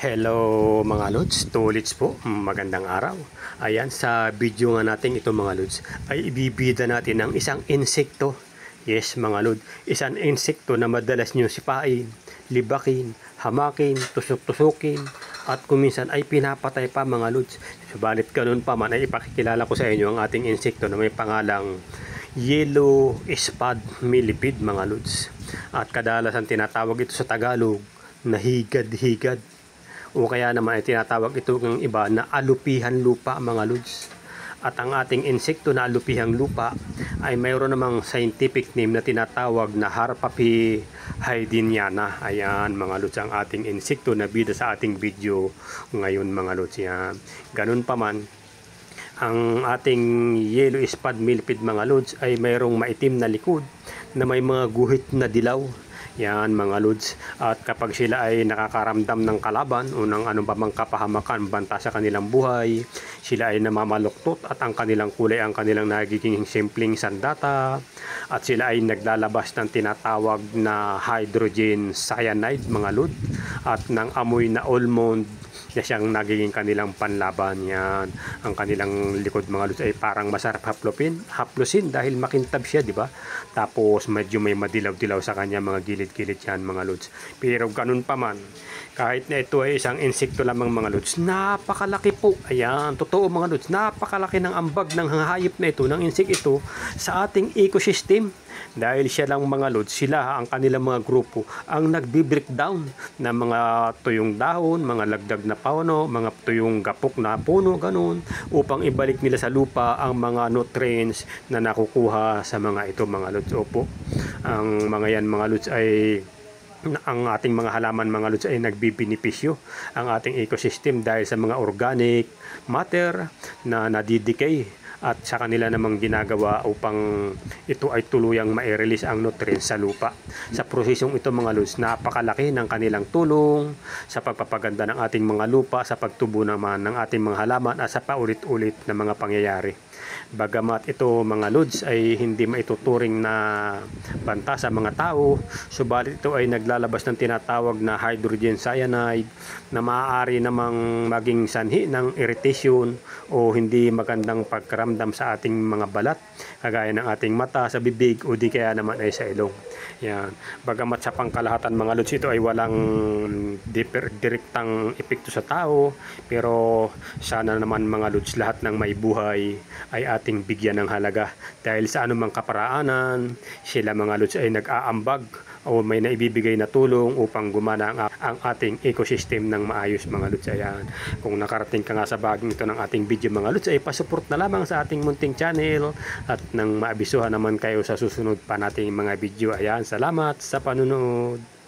Hello mga lods, Tolits po, magandang araw. Ayan, sa video nga natin ito mga lods, ay ibibida natin ang isang insekto. Yes mga lod, isang insekto na madalas nyo sipain, libakin, hamakin, tusok-tusukin, at kuminsan ay pinapatay pa mga lods. Subalit ganun pa man ay ipakikilala ko sa inyo ang ating insekto na may pangalang Yellow Spad Millipede mga lods. At kadalasan tinatawag ito sa Tagalog na higad-higad, o kaya naman ay tinatawag ito ng iba na alupihan lupa mga lods. At ang ating insekto na alupihang lupa ay mayroon namang scientific name na tinatawag na Harpapi haydniana. Ayan mga lods ang ating insekto na bida sa ating video ngayon mga lods. Yan. Ganun pa man, ang ating yellow spad millipede mga lods ay mayroong maitim na likod na may mga guhit na dilaw. Yan mga lods, at kapag sila ay nakakaramdam ng kalaban o ng anong pa mang kapahamakan, banta sa kanilang buhay, sila ay namamaluktot at ang kanilang kulay ang kanilang nagiging simpleng sandata, at sila ay naglalabas ng tinatawag na hydrogen cyanide mga lod, at ng amoy na almond na siyang nagiging kanilang panlaban. Yan ang kanilang likod mga lods ay parang masarap haplusin dahil makintab siya, di ba? Tapos medyo may madilaw-dilaw sa kanya mga gilid-gilid yan mga lods. Pero ganun pa man, kahit na ito ay isang insekto lamang mga lods, napakalaki po. Ayan, totoo mga lods, napakalaki ng ambag ng hayop na ito, ng insect ito sa ating ecosystem. Dahil siya lang mga lods, sila ang kanilang mga grupo ang nagbi-breakdown ng mga tuyong dahon, mga lagdag na puno, mga tuyong gapok na puno, ganun, upang ibalik nila sa lupa ang mga nutrients na nakukuha sa mga ito mga lods. Opo, ang mga yan mga lods ay ang ating mga halaman mga lods ay nagbibinipisyo ang ating ecosystem dahil sa mga organic matter na nadidecay at sa kanila namang ginagawa upang ito ay tuluyang ma-release ang nutrients sa lupa. Sa prosesong ito mga lods, napakalaki ng kanilang tulong sa pagpapaganda ng ating mga lupa, sa pagtubo naman ng ating mga halaman at sa paulit-ulit na mga pangyayari. Bagamat ito mga lods ay hindi maituturing na banta sa mga tao, subalit ito ay naglalabas ng tinatawag na hydrogen cyanide na maaari namang maging sanhi ng irritation o hindi magandang pagkaramdam sa ating mga balat, kagaya ng ating mata, sa bibig o di kaya naman ay sa ilong. Yan. Bagamat sa pangkalahatan mga lods ito ay walang direktang epekto sa tao, pero sana naman mga lods lahat ng may buhay ay ating bigyan ng halaga dahil sa anumang kaparaanan sila mga lods ay nag-aambag o may naibibigay na tulong upang gumana ang ating ecosystem ng maayos mga lods. Ayan. Kung nakarating ka nga sa baging ito ng ating video mga lods ay pasupport na lamang sa ating munting channel at nang maabisuhan naman kayo sa susunod pa nating mga video. Ayan, salamat sa panunood.